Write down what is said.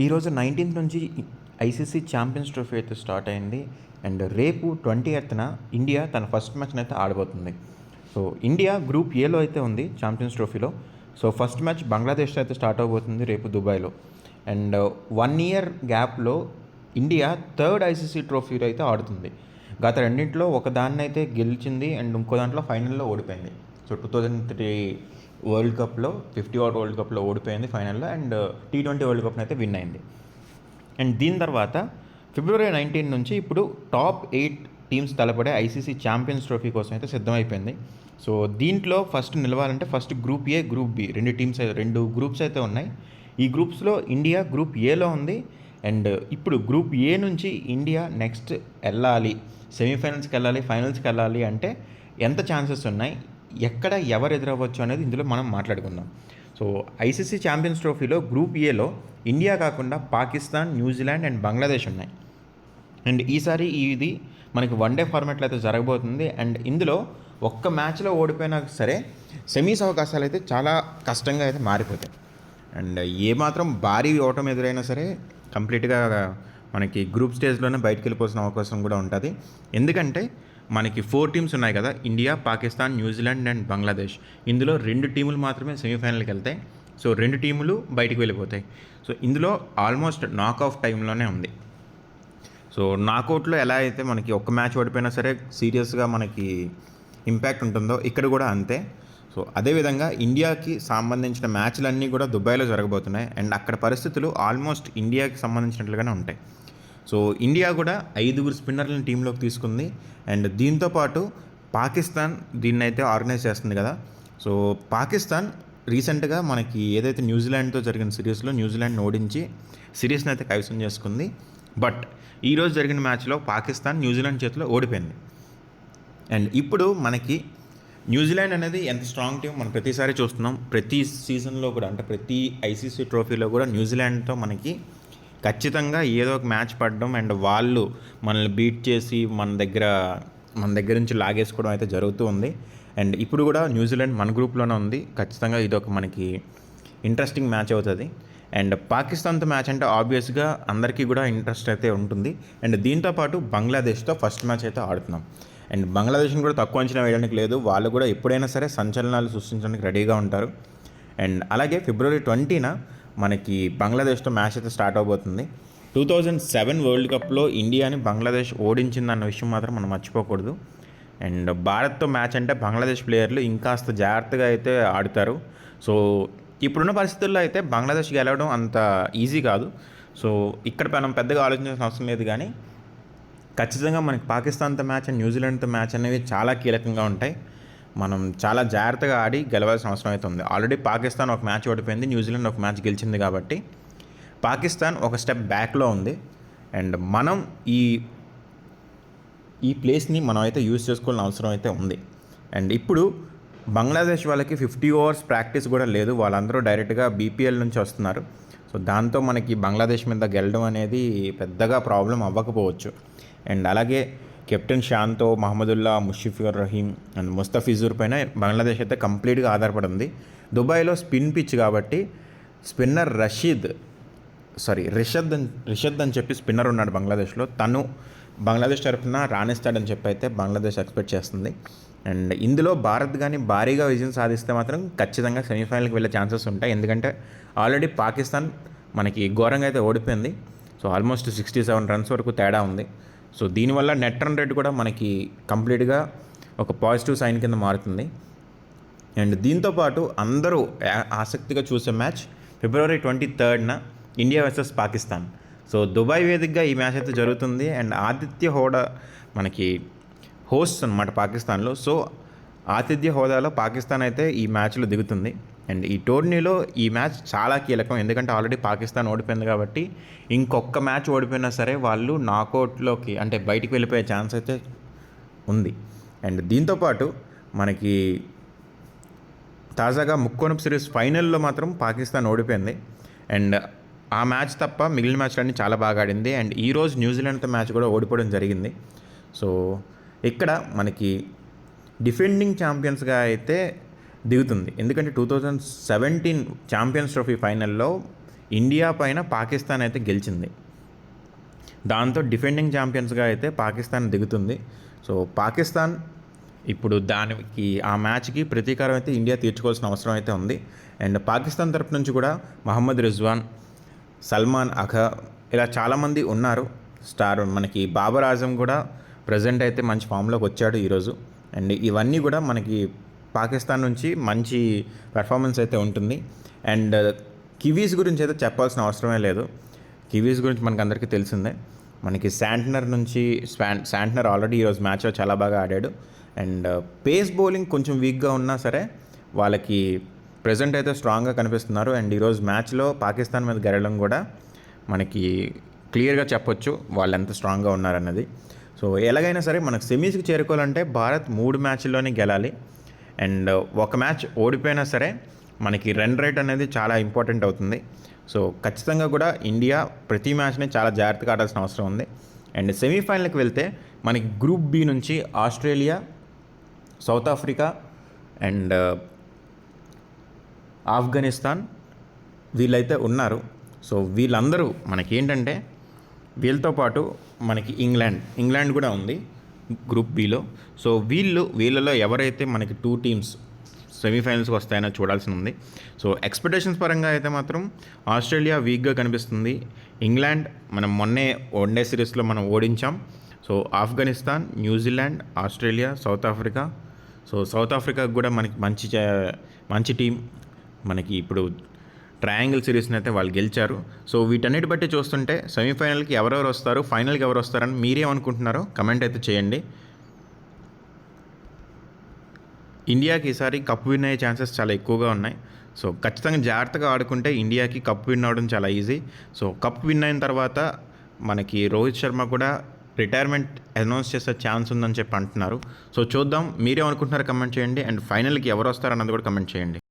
ఈరోజు 19th నుంచి ICC champions trophy అయితే స్టార్ట్ అయింది. అండ్ రేపు 20th ఇండియా తన ఫస్ట్ మ్యాచ్ని అయితే ఆడబోతుంది. సో ఇండియా గ్రూప్ ఏలో అయితే ఉంది ఛాంపియన్స్ ట్రోఫీలో. సో ఫస్ట్ మ్యాచ్ బంగ్లాదేశ్తో అయితే స్టార్ట్ అవబోతుంది రేపు దుబాయ్లో. అండ్ 1 year గ్యాప్లో ఇండియా థర్డ్ ఐసీసీ ట్రోఫీలో అయితే ఆడుతుంది. గత రెండింటిలో ఒక దాన్ని అయితే గెలిచింది అండ్ ఇంకో దాంట్లో ఫైనల్లో ఓడిపోయింది. సో 2003 వరల్డ్ కప్లో 50 ఓవర్ వరల్డ్ కప్లో ఓడిపోయింది ఫైనల్లో. అండ్ T20 వరల్డ్ కప్ని అయితే విన్ అయింది. అండ్ దీని తర్వాత February 19 నుంచి ఇప్పుడు టాప్ 8 టీమ్స్ తలపడే ఐసీసీ ఛాంపియన్స్ ట్రోఫీ కోసం అయితే సిద్ధమైపోయింది. సో దీంట్లో ఫస్ట్ నిలవాలంటే first group A, group B రెండు గ్రూప్స్ అయితే ఉన్నాయి. ఈ గ్రూప్స్లో ఇండియా గ్రూప్ ఏలో ఉంది. అండ్ ఇప్పుడు గ్రూప్ ఏ నుంచి ఇండియా నెక్స్ట్ వెళ్ళాలి, సెమీఫైనల్స్కి వెళ్ళాలి, ఫైనల్స్కి వెళ్ళాలి అంటే ఎంత ఛాన్సెస్ ఉన్నాయి, ఎక్కడ ఎవరు ఎదురవ్వచ్చు అనేది ఇందులో మనం మాట్లాడుకుందాం. సో ఐసీసీ ఛాంపియన్స్ ట్రోఫీలో గ్రూప్ ఏలో ఇండియా కాకుండా పాకిస్తాన్, న్యూజిలాండ్ అండ్ బంగ్లాదేశ్ ఉన్నాయి. అండ్ ఈసారి ఇది మనకి వన్డే ఫార్మాట్లో అయితే జరగబోతుంది. అండ్ ఇందులో ఒక్క మ్యాచ్లో ఓడిపోయినా సరే సెమీస్ అవకాశాలు అయితే చాలా కష్టంగా అయితే మారిపోతాయి. అండ్ ఏమాత్రం భారీ ఓటమి ఎదురైనా సరే కంప్లీట్గా మనకి గ్రూప్ స్టేజ్లోనే బయటకు వెళ్ళిపోసిన అవకాశం కూడా ఉంటుంది. ఎందుకంటే మనకి 4 టీమ్స్ ఉన్నాయి కదా, India, Pakistan, New Zealand and Bangladesh. ఇందులో 2 టీములు మాత్రమే సెమీఫైనల్కి వెళ్తాయి. సో 2 టీములు బయటకు వెళ్ళిపోతాయి. సో ఇందులో ఆల్మోస్ట్ నాకౌట్ టైంలోనే ఉంది. సో నాకౌట్లో ఎలా అయితే మనకి ఒక్క మ్యాచ్ ఓడిపోయినా సరే సీరియస్గా మనకి ఇంపాక్ట్ ఉంటుందో ఇక్కడ కూడా అంతే. సో అదేవిధంగా ఇండియాకి సంబంధించిన మ్యాచ్లన్నీ కూడా దుబాయ్లో జరగబోతున్నాయి. అండ్ అక్కడ పరిస్థితులు ఆల్మోస్ట్ ఇండియాకి సంబంధించినట్లుగానే ఉంటాయి. సో ఇండియా కూడా 5 స్పిన్నర్లను టీంలోకి తీసుకుంది. అండ్ దీంతోపాటు పాకిస్తాన్ దీన్ని అయితే ఆర్గనైజ్ చేస్తుంది కదా. సో పాకిస్తాన్ రీసెంట్గా మనకి ఏదైతే న్యూజిలాండ్తో జరిగిన సిరీస్లో న్యూజిలాండ్ని ఓడించి సిరీస్ని అయితే కైవసం చేసుకుంది. బట్ ఈరోజు జరిగిన మ్యాచ్లో పాకిస్తాన్ న్యూజిలాండ్ చేతిలో ఓడిపోయింది. అండ్ ఇప్పుడు మనకి న్యూజిలాండ్ అనేది ఎంత స్ట్రాంగ్ టీం మనం ప్రతిసారి చూస్తున్నాం. ప్రతి సీజన్లో కూడా అంటే ప్రతి ఐసీసీ ట్రోఫీలో కూడా న్యూజిలాండ్తో మనకి ఖచ్చితంగా ఏదో ఒక మ్యాచ్ పడడం అండ్ వాళ్ళు మనల్ని బీట్ చేసి మన దగ్గర నుంచి లాగేసుకోవడం అయితే జరుగుతూ ఉంది. అండ్ ఇప్పుడు కూడా న్యూజిలాండ్ మన గ్రూప్లోనే ఉంది. ఖచ్చితంగా ఇది ఒక మనకి ఇంట్రెస్టింగ్ మ్యాచ్ అవుతుంది. అండ్ పాకిస్తాన్తో మ్యాచ్ అంటే ఆబ్వియస్గా అందరికీ కూడా ఇంట్రెస్ట్ అయితే ఉంటుంది. అండ్ దీంతోపాటు బంగ్లాదేశ్తో ఫస్ట్ మ్యాచ్ అయితే ఆడుతున్నాం. అండ్ బంగ్లాదేశ్ని కూడా తక్కువ అంచనా వేయడానికి లేదు. వాళ్ళు కూడా ఎప్పుడైనా సరే సంచలనాలు సృష్టించడానికి రెడీగా ఉంటారు. అండ్ అలాగే February 20 మనకి బంగ్లాదేశ్తో మ్యాచ్ అయితే స్టార్ట్ అవబోతుంది. 2007 వరల్డ్ కప్లో ఇండియాని బంగ్లాదేశ్ ఓడించిందన్న విషయం మాత్రం మనం మర్చిపోకూడదు. అండ్ భారత్తో మ్యాచ్ అంటే బంగ్లాదేశ్ ప్లేయర్లు ఇంకాస్త జాగ్రత్తగా అయితే ఆడుతారు. సో ఇప్పుడున్న పరిస్థితుల్లో అయితే బంగ్లాదేశ్ గెలవడం అంత ఈజీ కాదు. సో ఇక్కడ మనం పెద్దగా ఆలోచించాల్సిన అవసరం లేదు. కానీ ఖచ్చితంగా మనకి పాకిస్తాన్తో మ్యాచ్ అండ్ న్యూజిలాండ్తో మ్యాచ్ అనేవి చాలా కీలకంగా ఉంటాయి. మనం చాలా జాగ్రత్తగా ఆడి గెలవాల్సిన అవసరం అయితే ఉంది. ఆల్రెడీ పాకిస్తాన్ ఒక మ్యాచ్ ఓడిపోయింది, న్యూజిలాండ్ ఒక మ్యాచ్ గెలిచింది. కాబట్టి పాకిస్తాన్ ఒక స్టెప్ బ్యాక్లో ఉంది. అండ్ మనం ఈ ప్లేస్ని మనం అయితే యూజ్ చేసుకోవాల్సిన అవసరం అయితే ఉంది. అండ్ ఇప్పుడు బంగ్లాదేశ్ వాళ్ళకి 50 ఓవర్స్ ప్రాక్టీస్ కూడా లేదు. వాళ్ళందరూ డైరెక్ట్గా బీపీఎల్ నుంచి వస్తున్నారు. సో దాంతో మనకి బంగ్లాదేశ్ మీద గెలడం అనేది పెద్దగా ప్రాబ్లం అవ్వకపోవచ్చు. అండ్ అలాగే కెప్టెన్ షాన్తో, మహమ్మదుల్లా, ముషఫిర్ రహీం అండ్ ముస్తఫిజుర్ పైన బంగ్లాదేశ్ అయితే కంప్లీట్గా ఆధారపడింది. దుబాయ్లో స్పిన్ పిచ్ కాబట్టి స్పిన్నర్ రిషద్ అని చెప్పి స్పిన్నర్ ఉన్నాడు బంగ్లాదేశ్లో. తను బంగ్లాదేశ్ తరఫున రాణిస్తాడని చెప్పి అయితే బంగ్లాదేశ్ ఎక్స్పెక్ట్ చేస్తుంది. అండ్ ఇందులో భారత్ కానీ భారీగా విజయం సాధిస్తే మాత్రం ఖచ్చితంగా సెమీఫైనల్కి వెళ్ళే ఛాన్సెస్ ఉంటాయి. ఎందుకంటే ఆల్రెడీ పాకిస్తాన్ మనకి ఘోరంగా అయితే ఓడిపోయింది. సో ఆల్మోస్ట్ 67 రన్స్ వరకు తేడా ఉంది. సో దీనివల్ల నెట్ రన్ రేట్ కూడా మనకి కంప్లీట్గా ఒక పాజిటివ్ సైన్ కింద మారుతుంది. అండ్ దీంతోపాటు అందరూ ఆసక్తిగా చూసే match February 23 India versus Pakistan. So Dubai వేదికగా ఈ మ్యాచ్ అయితే జరుగుతుంది. అండ్ ఆతిథ్య హోదా మనకి హోస్ట్ అనమాట పాకిస్తాన్లో. సో ఆతిథ్య హోదాలో పాకిస్తాన్ అయితే ఈ మ్యాచ్లో దిగుతుంది. అండ్ ఈ టోర్నీలో ఈ మ్యాచ్ చాలా కీలకం. ఎందుకంటే ఆల్రెడీ పాకిస్తాన్ ఓడిపోయింది కాబట్టి ఇంకొక మ్యాచ్ ఓడిపోయినా సరే వాళ్ళు నాకౌట్లోకి అంటే బయటికి వెళ్ళిపోయే ఛాన్స్ అయితే ఉంది. అండ్ దీంతోపాటు మనకి తాజాగా ముక్కోనపు సిరీస్ ఫైనల్లో మాత్రం పాకిస్తాన్ ఓడిపోయింది. అండ్ ఆ మ్యాచ్ తప్ప మిగిలిన మ్యాచ్లన్నీ చాలా బాగా ఆడింది. అండ్ ఈరోజు న్యూజిలాండ్తో మ్యాచ్ కూడా ఓడిపోవడం జరిగింది. సో ఇక్కడ మనకి డిఫెండింగ్ ఛాంపియన్స్గా అయితే దిగుతుంది. ఎందుకంటే 2017 ఛాంపియన్స్ ట్రోఫీ ఫైనల్లో ఇండియా పైన పాకిస్తాన్ అయితే గెలిచింది. దాంతో డిఫెండింగ్ ఛాంపియన్స్గా అయితే పాకిస్తాన్ దిగుతుంది. సో పాకిస్తాన్ ఇప్పుడు దానికి ఆ మ్యాచ్కి ప్రతీకారం అయితే ఇండియా తీర్చుకోవాల్సిన అవసరం అయితే ఉంది. అండ్ పాకిస్తాన్ తరపు నుంచి కూడా మహమ్మద్ రిజ్వాన్, సల్మాన్ అఖా ఇలా చాలామంది ఉన్నారు స్టార్. మనకి బాబర్ ఆజం కూడా ప్రజెంట్ అయితే మంచి ఫామ్లోకి వచ్చాడు ఈరోజు. అండ్ ఇవన్నీ కూడా మనకి పాకిస్తాన్ నుంచి మంచి పెర్ఫార్మెన్స్ అయితే ఉంటుంది. అండ్ కివీస్ గురించి అయితే చెప్పాల్సిన అవసరమే లేదు. కివీస్ గురించి మనకు అందరికీ తెలిసిందే. మనకి శాంట్నర్ ఆల్రెడీ ఈరోజు మ్యాచ్లో చాలా బాగా ఆడాడు. అండ్ పేస్ బౌలింగ్ కొంచెం వీక్గా ఉన్నా సరే వాళ్ళకి ప్రజెంట్ అయితే స్ట్రాంగ్గా కనిపిస్తున్నారు. అండ్ ఈరోజు మ్యాచ్లో పాకిస్తాన్ మీద గెలవడం కూడా మనకి క్లియర్గా చెప్పొచ్చు వాళ్ళు ఎంత స్ట్రాంగ్గా ఉన్నారన్నది. సో ఎలాగైనా సరే మనకు సెమీస్కి చేరుకోవాలంటే భారత్ 3 మ్యాచ్ల్లోనే గెలాలి. అండ్ ఒక మ్యాచ్ ఓడిపోయినా సరే మనకి రన్ రేట్ అనేది చాలా ఇంపార్టెంట్ అవుతుంది. సో ఖచ్చితంగా కూడా ఇండియా ప్రతి మ్యాచ్ని చాలా జాగ్రత్తగా ఆడాల్సిన అవసరం ఉంది. అండ్ సెమీఫైనల్కి వెళ్తే మనకి గ్రూప్ బి నుంచి Australia, South Africa and Afghanistan వీళ్ళైతే ఉన్నారు. సో వీళ్ళందరూ మనకి ఏంటంటే వీళ్ళతో పాటు మనకి ఇంగ్లాండ్ కూడా ఉంది గ్రూప్ బిలో. సో వీళ్ళలో ఎవరైతే మనకి 2 టీమ్స్ సెమీఫైనల్స్కి వస్తాయనో చూడాల్సి ఉంది. సో ఎక్స్పెక్టేషన్స్ పరంగా అయితే మాత్రం ఆస్ట్రేలియా వీక్గా కనిపిస్తుంది. ఇంగ్లాండ్ మనం మొన్నే వన్డే సిరీస్లో మనం ఓడించాం. So Afghanistan, New Zealand, Australia, South Africa. So South ఆఫ్రికాకు కూడా మనకి మంచి టీం. మనకి ఇప్పుడు ట్రయాంగిల్ సిరీస్ని అయితే వాళ్ళు గెలిచారు. సో వీటన్నిటి బట్టి చూస్తుంటే సెమీఫైనల్కి ఎవరెవరు వస్తారు, ఫైనల్కి ఎవరు వస్తారని మీరేమనుకుంటున్నారో కమెంట్ అయితే చేయండి. ఇండియాకి ఈసారి కప్ విన్ అయ్యే ఛాన్సెస్ చాలా ఎక్కువగా ఉన్నాయి. సో ఖచ్చితంగా జాగ్రత్తగా ఆడుకుంటే ఇండియాకి కప్ విన్ అవ్వడం చాలా ఈజీ. సో కప్ విన్ అయిన తర్వాత మనకి రోహిత్ శర్మ కూడా రిటైర్మెంట్ అనౌన్స్ చేసే ఛాన్స్ ఉందని చెప్పి అంటున్నారు. సో చూద్దాం, మీరేమనుకుంటున్నారో కమెంట్ చేయండి. అండ్ ఫైనల్కి ఎవరు వస్తారన్నది కూడా కమెంట్ చేయండి.